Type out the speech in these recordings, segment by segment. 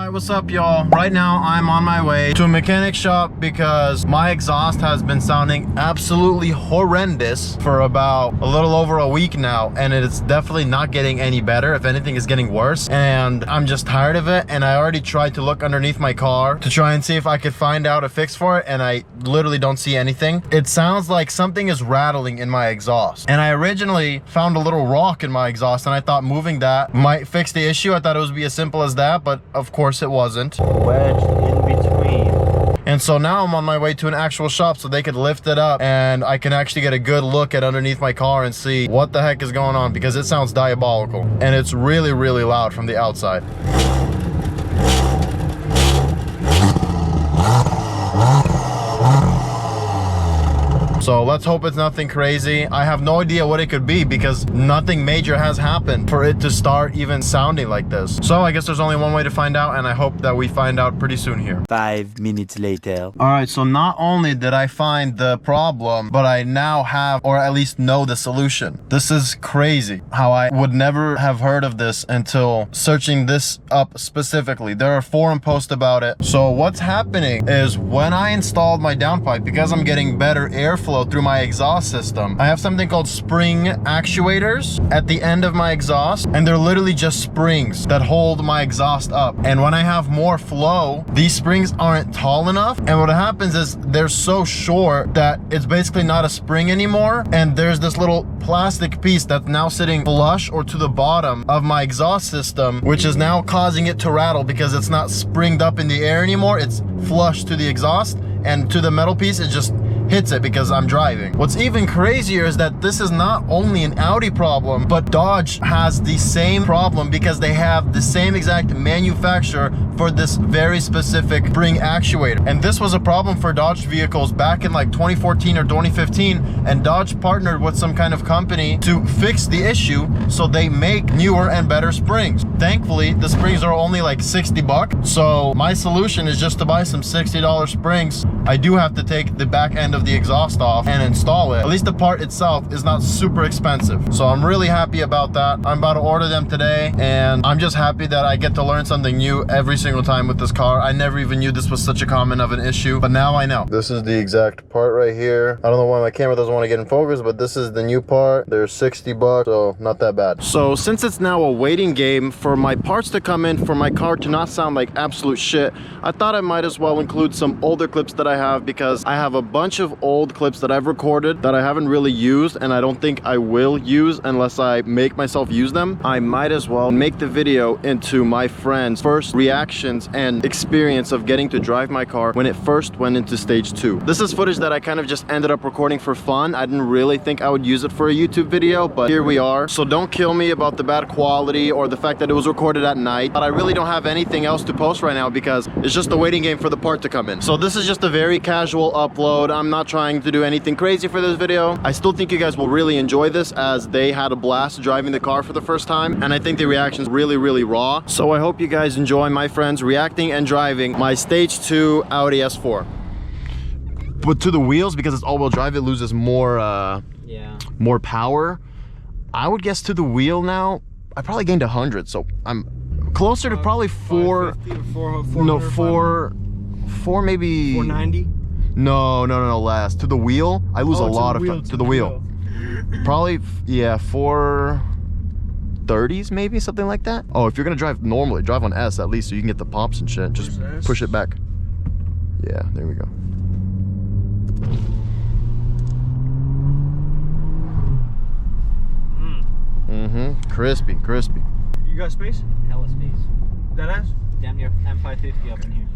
Alright, what's up y'all? Right now I'm on my way to a mechanic shop because my exhaust has been sounding absolutely horrendous for about a little over a week now, and it's definitely not getting any better. If anything, it's getting worse, and I'm just tired of it. And I already tried to look underneath my car to try and see if I could find out a fix for it, and I literally don't see anything. It sounds like something is rattling in my exhaust, and I originally found a little rock in my exhaust and I thought moving that might fix the issue. I thought it would be as simple as that, but of course it wasn't. Wedged in between. And so now I'm on my way to an actual shop so they could lift it up and I can actually get a good look at underneath my car and see what the heck is going on, because it sounds diabolical and it's really, really loud from the outside. So let's hope it's nothing crazy. I have no idea what it could be because nothing major has happened for it to start even sounding like this. So I guess there's only one way to find out, and I hope that we find out pretty soon here. 5 minutes later. All right, so not only did I find the problem, but I now have, or at least know, the solution. This is crazy how I would never have heard of this until searching this up specifically. There are forum posts about it. So what's happening is when I installed my downpipe, because I'm getting better airflow through my exhaust system, I have something called spring actuators at the end of my exhaust, and they're literally just springs that hold my exhaust up. And when I have more flow, these springs aren't tall enough, and what happens is they're so short that it's basically not a spring anymore, and there's this little plastic piece that's now sitting flush or to the bottom of my exhaust system, which is now causing it to rattle because it's not springed up in the air anymore. It's flush to the exhaust, and to the metal piece it just hits it because I'm driving. What's even crazier is that this is not only an Audi problem, but Dodge has the same problem because they have the same exact manufacturer for this very specific spring actuator. And this was a problem for Dodge vehicles back in like 2014 or 2015, and Dodge partnered with some kind of company to fix the issue, so they make newer and better springs. Thankfully, the springs are only like 60 bucks, so my solution is just to buy some $60 springs. I do have to take the back end of the exhaust off and install it. At least the part itself is not super expensive, so I'm really happy about that. I'm about to order them today, and I'm just happy that I get to learn something new every single time with this car. I never even knew this was such a common of an issue, but now I know. This is the exact part right here. I don't know why my camera doesn't want to get in focus, but this is the new part. They're 60 bucks, so not that bad. So since it's now a waiting game for my parts to come in for my car to not sound like absolute shit, I thought I might as well include some older clips that I have, because I have a bunch of old clips that I've recorded that I haven't really used, and I don't think I will use unless I make myself use them. I might as well make the video into my friend's first reactions and experience of getting to drive my car when it first went into stage 2. This is footage that I kind of just ended up recording for fun. I didn't really think I would use it for a YouTube video, but here we are. So don't kill me about the bad quality or the fact that it was recorded at night. But I really don't have anything else to post right now because it's just a waiting game for the part to come in. So this is just a very casual upload. I'm not trying to do anything crazy for this video. I still think you guys will really enjoy this, as they had a blast driving the car for the first time, and I think the reaction's really, really raw. So I hope you guys enjoy my friends reacting and driving my stage 2 Audi S4. But to the wheels, because it's all-wheel drive, it loses more more power. I would guess to the wheel now, I probably gained 100, so I'm closer to probably 4 maybe 490. No, less. To the wheel, I lose a lot of time. To the wheel. Probably, yeah, 430s maybe, something like that. Oh, if you're gonna drive normally, drive on S at least so you can get the pops and shit. Just push it back. Yeah, there we go. Crispy. You got space? Hella space. That ass? Damn near M550 up in here.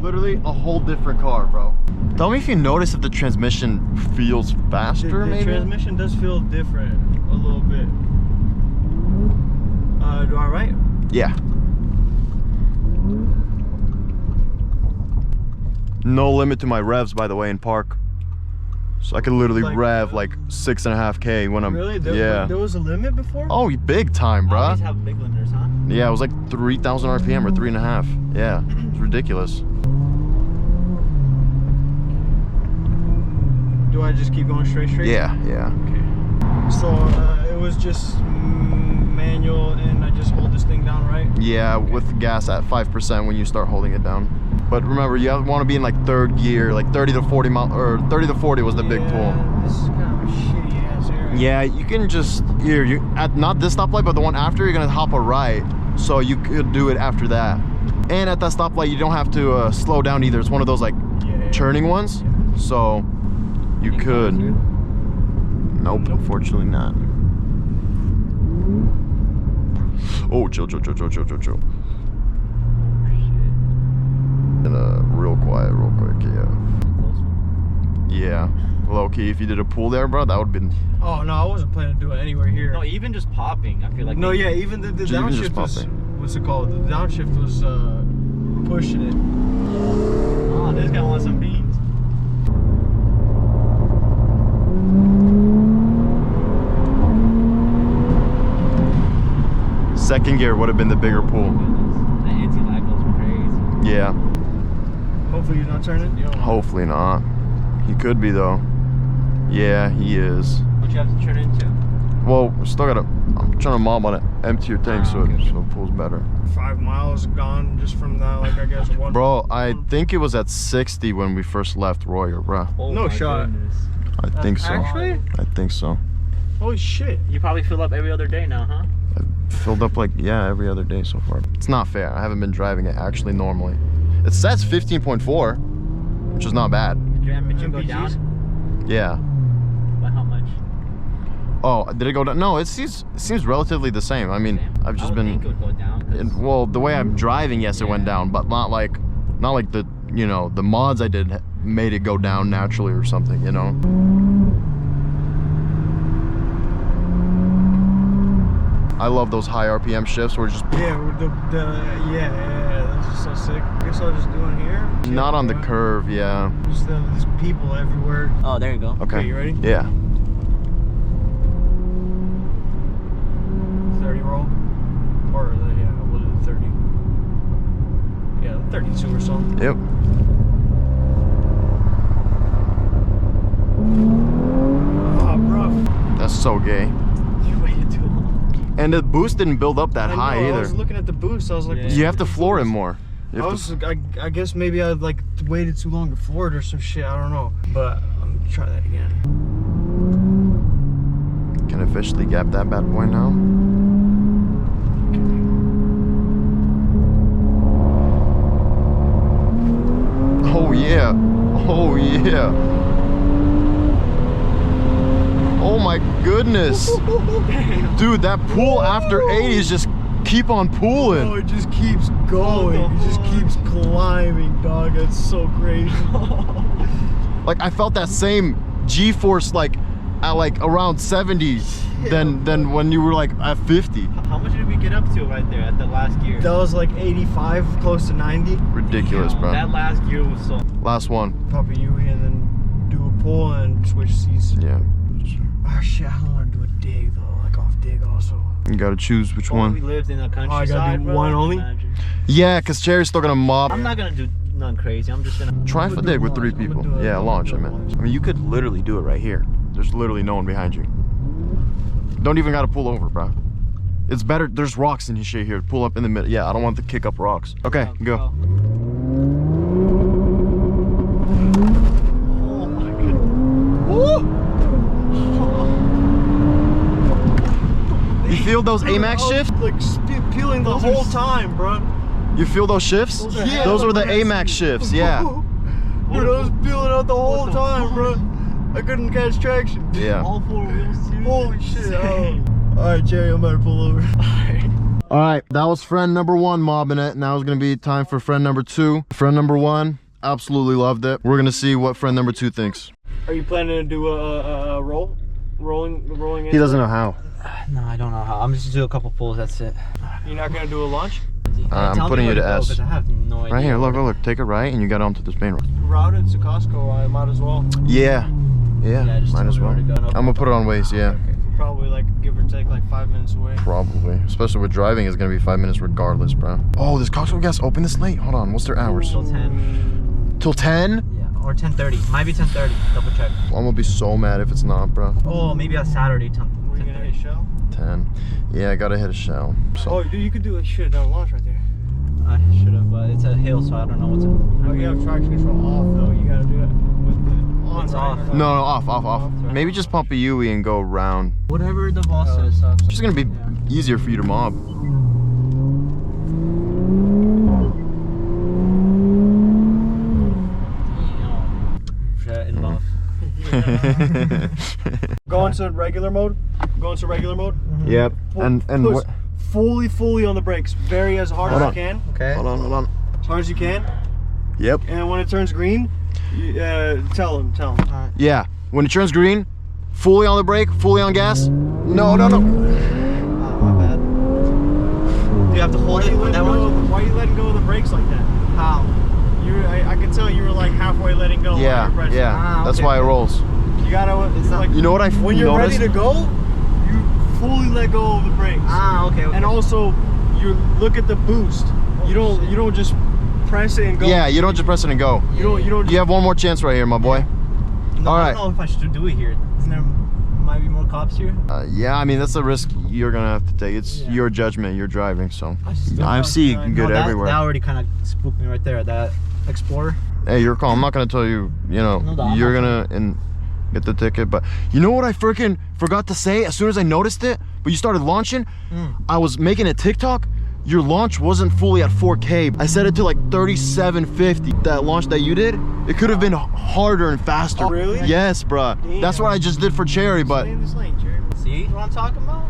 Literally a whole different car, bro. Tell me if you notice if the transmission feels faster, maybe? The transmission does feel different a little bit. Do I right? Yeah. No limit to my revs, by the way, in park. So I could literally Like, rev like 6.5K when I'm. Really? Yeah. There was a limit before? Oh, big time, bruh. These have big limiters, huh? Yeah, it was like 3,000 RPM or 3.5. Yeah, it's ridiculous. Do I just keep going straight? Yeah, yeah. Okay. So it was just manual, and I just hold this thing down, right? Yeah, with gas at 5% when you start holding it down. But remember, you want to be in like third gear, like 30 to 40 mile, or 30 to 40 was the big pull. This is kind of a shitty ass area. Yeah, you can just here. You at not this stoplight, but the one after, you're gonna hop a right, so you could do it after that. And at that stoplight, you don't have to slow down either. It's one of those like turning ones, so you could. Nope, unfortunately not. Oh, chill. And real quiet, real quick, yeah. Low key, if you did a pull there, bro, that would've been. Oh no, I wasn't planning to do it anywhere here. No, even just popping, I feel like. No, yeah, even the downshift was. What's it called? The downshift was pushing it. Oh, this guy wants some beans. Second gear would have been the bigger pull. The anti-lag goes crazy. Yeah. Hopefully he's not turning. You know. Hopefully not. He could be though. Yeah, he is. What you have to turn into? Well, we still gotta. I'm trying to mob on it. Empty your tank so it pulls better. 5 miles gone just from that, like I guess one. Bro, I think it was at 60 when we first left Royer, bro. Oh, No my shot. goodness. I think so. Actually? I think so. Holy shit. You probably fill up every other day now, huh? I filled up like, yeah, every other day so far. It's not fair. I haven't been driving it actually normally. It says 15.4, which is not bad. Did your ambition go MPGs? down? Yeah. By how much? Oh, did it go down? No, it seems relatively the same. I mean, I've just I would been. think it would go down. 'Cause Well, the way I'm driving, yes, it went down, but not like the, you know, the mods I did made it go down naturally or something, you know. I love those high RPM shifts where it's just Yeah, yeah, this is so sick. I guess I'll just do it here. not on the curve, yeah. Just there's people everywhere. Oh, there you go. Okay, you ready? Yeah. 30 roll. Or yeah, we'll do 30. Yeah, 32 or so. Yep. Oh, bro. That's so gay. You waited too long. And the boost didn't build up that high I either. was looking at the boost. I was like, Yeah. this You is have to floor it ridiculous. more. You have to I guess maybe I like waited too long to floor it or some shit. I don't know. But I'm gonna try that again. can officially gap that bad boy now. Oh yeah. Oh yeah. Oh my goodness. Dude, that pull after 80 is just keep on Oh, pulling. it just keeps going. It just keeps climbing, dog. That's so crazy. Like I felt that same G-force like at like around 70 than when you were like at 50. How much did we get up to right there at the last gear? That was like 85, close to 90. Ridiculous, bro. That last gear was so. Last one. Pop a UE and then do a pull and switch seats. Yeah. Oh shit, I don't want to do a dig though, like off dig also. You gotta choose which We one. lived in a gotta countryside, do bro. one only? Imagine. Yeah, cause Cherry's still gonna mob. I'm not gonna do nothing crazy. I'm just gonna. Try I'm for gonna do dig a with 3 launch. I'm people. gonna do a- Yeah, I'm launch it, gonna do a man. launch. I mean, you could literally do it right here. There's literally no one behind you. Don't even gotta pull over, bro. It's better. There's rocks in his shit here. Pull up in the middle. Yeah, I don't want to kick up rocks. Okay, go. Oh my goodness. You feel those AMAX shifts? Like peeling the whole time, bro. You feel those shifts? Yeah. Those were the AMAX shifts, yeah. Dude, I was peeling out the whole time, bro. I couldn't catch traction. Yeah. All 4 wheels too. Holy shit. Oh. Alright, Jerry, I'm about to pull over. All right, that was friend number 1 mobbing it. Now it's gonna be time for friend number 2. Friend number 1 absolutely loved it. We're gonna see what friend number 2 thinks. Are you planning to do a rolling in? He doesn't know how. No, I don't know how. I'm just gonna do a couple pulls. That's it. You're not gonna do a launch? I'm Tell me putting where you to go, S. 'cause I have no idea. Right here, look, look, look. Take it right and you got onto this main road. Routed to Costco, I might as well. Yeah. Yeah, just might as tell well. me where to go. I'm gonna put it on Waze, yeah. Probably like give or take like 5 minutes away. Probably. Especially with driving, it's gonna be 5 minutes regardless, bro. Oh, does Coxwell Gas open this late? Hold on, what's their hours? Till 10. Till 10? Yeah, or 10:30. Might be 10:30. Double check. I'm gonna be so mad if it's not, bro. Oh, maybe on Saturday. Were you gonna hit Shell? 10. Yeah, I gotta hit a Shell. So. Oh, dude, you could do a shit down launch right there. I should have, but it's a hill, so I don't know what's it. Oh, you have traction control off though. You gotta do it with the on. It's right? off. Or No, off. right. Maybe just pump a UE and go around. Whatever the boss Oh, says. sucks. It's just gonna be easier for you to mob. In love. Go into regular mode. Go into regular mode. Yep. And push what? fully on the brakes. Very as hard Hold as on. you can. Okay. Hold on. As hard as you can. Yep. And when it turns green, you, tell him. Alright. Yeah. When it turns green, fully on the brake, fully on gas. No. Oh, my bad. Do you have to hold it with that one? Why are you letting go of the brakes like that? How? I can tell you were like halfway letting go. while Yeah. you're pressing. Yeah. That's okay. why it rolls. You gotta. It's like You know what I when you're noticed? ready to go, you fully let go of the brakes. Okay. And also, you look at the boost. You don't just press it and go. Yeah. You don't just press it and go. You don't. You have one more chance right here, my boy. No, All I right. don't know if I should do it here. Isn't there might be more cops here? Yeah. I mean, that's a risk you're gonna have to take. It's Yeah. your judgment. You're driving, so. still I see fine. good No, that, everywhere. That already kind of spooked me right there. That Explorer. Hey, you're calm. I'm not gonna tell you. You know, No, I'm you're not. gonna get the ticket. But you know what I freaking forgot to say as soon as I noticed it? But you started launching. I was making a TikTok. Your launch wasn't fully at 4K. I set it to like 3750. That launch that you did, it could have been harder and faster. Oh, really? Yes, bruh. That's what I just did for Cherry. But Stay in this lane, Jerry. See what I'm talking about?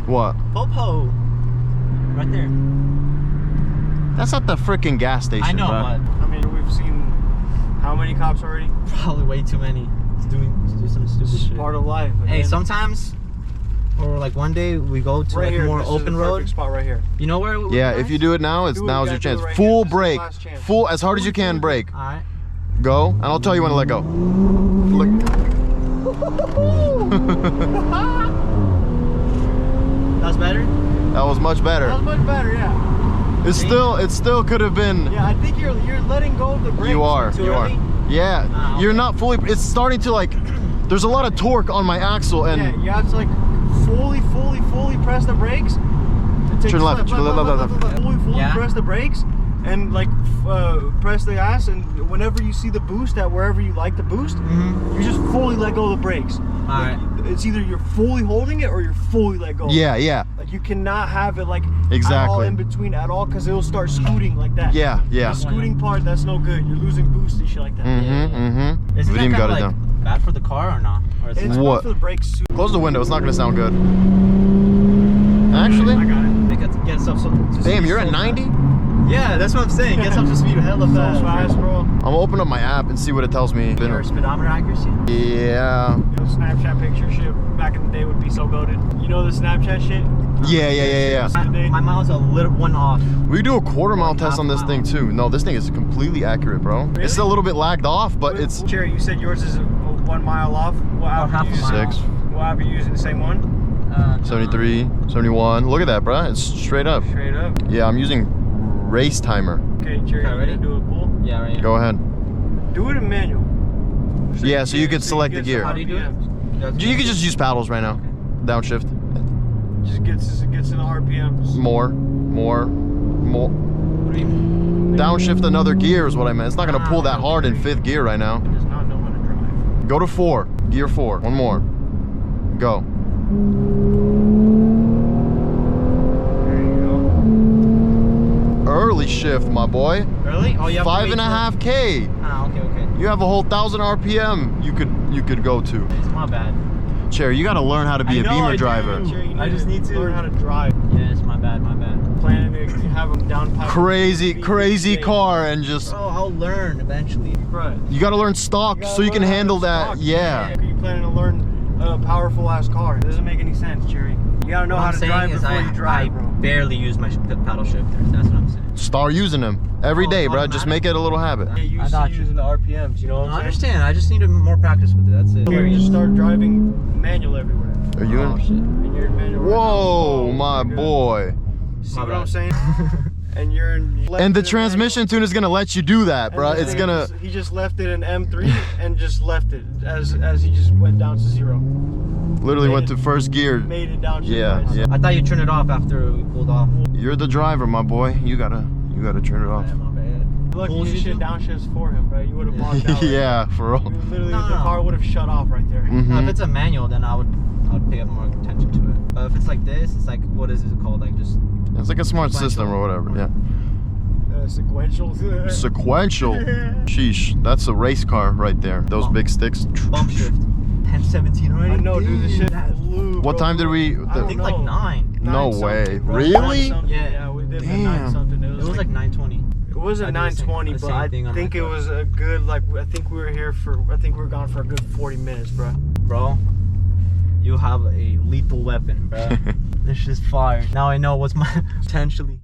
what? Popo. Right there. That's at the freaking gas station. I know, bruh. but I mean, we've seen how many cops already? probably way too many. To do some stupid It's shit. part of life. Hey, again. sometimes, or like one day we go to right like here, more this is open the road. perfect spot right here. You know where? Yeah, if you do it now, it's Do it, now's you your gotta do chance. it right Full here. This is the brake, last chance. full as hard as you can brake. All right. Go, and I'll tell you when to let go. That's better. That was much better. That was much better, yeah. It still could have been. Yeah, I think you're letting go of the brakes. You are. Too You are. early? Yeah. Ah, okay. You're not fully. It's starting to like. There's a lot of torque on my axle, and Yeah, you have to like fully press the brakes. And take Turn a left, step, turn left. Fully Yeah. press the brakes and like press the gas, and whenever you see the boost at wherever you like the boost, you just fully let go of the brakes. All right. It's either you're fully holding it or you're fully let go. yeah. Like you cannot have it like at all Exactly. in between at all, because it'll start scooting like that. Yeah. The scooting part, that's no good. You're losing boost and shit like that. Mm-hmm. Isn't that Vadim kind got of it like down. bad for the car or not? Or is It's it What? good for the brakes too. Close the window. It's not gonna sound good. Actually, I got it. it gets up so. to damn, speed you're so at 90. fast. Yeah, that's what I'm saying. Gets up to speed hella So fast. fast, bro. I'm gonna open up my app and see what it tells me. Your speedometer accuracy. Yeah. You know, Snapchat picture shit back in the day would be so goated. You know the Snapchat shit? Yeah. My mile's a little one off. We do a quarter-mile test on this Half thing mile. too. No, this thing is completely accurate, bro. Really? It's a little bit lagged off, but it's Cherry, you said yours is 1 mile off. What app half are you a using? mile. 6, What app are you using? The same one? 73, 71. Look at that, bro. It's straight up. Straight up. Yeah, I'm using race timer. Okay, Cherry, Okay, you ready? ready to do a pull? Yeah, right here. Go ahead. Do it in manual. Yeah, so you could select the get gear. some How do you do it? RPMs. You can just use paddles right now. Downshift. Just gets in the RPMs. More. What do you mean? Downshift another gear is what I meant. It's not gonna pull that hard in okay. 5th gear right now. Does not know how to drive. Go to 4. Gear 4. One more. Go. There you go. Early shift, my boy. Really? Oh, you have to wait till- 5.5K. Ah, okay. You have a whole 1,000 RPM you could go to. It's my bad. Cherry, you gotta learn how to be I a know, Beamer I do. driver. Cherry, you I just need to learn how to drive. Yeah, it's my bad. Planning to have them down pat. Crazy car, and just Bro, I'll learn eventually. Right. you gotta learn stock so you can handle that. Yeah. You planning to learn a powerful ass car? It doesn't make any sense, Cherry. You gotta know What how I'm to saying drive is before you drive, bro. barely use my paddle shifters. That's what I'm saying. Start using them every Oh, day, it's bro. Just automatic? make it a little habit. Get used got to you. using the RPMs, you know what I I'm saying? understand. I just need more practice with it. That's it. Here, you just start driving manual everywhere. Are you Oh in? shit. And you're in manual right now. Whoa, Oh, my you're good. boy. See My what bad. I'm saying? And you're in. And the transmission tune is gonna let you do that, bro. And It's gonna he just left it in M3 and just left it as he just went down to 0. literally went to first gear. Made it down to Yeah, the yeah. I thought you turned it off after we pulled off. You're the driver, my boy. You gotta turn it off. Yeah, my bad. Look, Pulls you you shit to? downshifts for him, bro. You would have blocked out. Yeah, for real. You literally, No, the no. car would have shut off right there. Now, if Mm-hmm. it's a manual, then I would pay up more attention to it. But if it's like this, it's like, what is it called? Like just It's like a smart Sequential. system or whatever. Yeah. Sequential. Sequential. Sheesh, that's a race car right there. Those Bump. big sticks. bump shift. 10-17 already. I know, dude. This shit Damn. flew, What bro. time did we? I I don't think know. like 9. No 9 way. something, bro. Really? 9 something. Yeah. Yeah, we did Damn. 9 something. It was like 9:20. It wasn't I did the same- 9:20, the but same I thing on think my it car. was a good, like, I think we were gone for a good 40 minutes, bro. Bro, you have a lethal weapon, bro. This shit's fire. Now I know what's my potentially.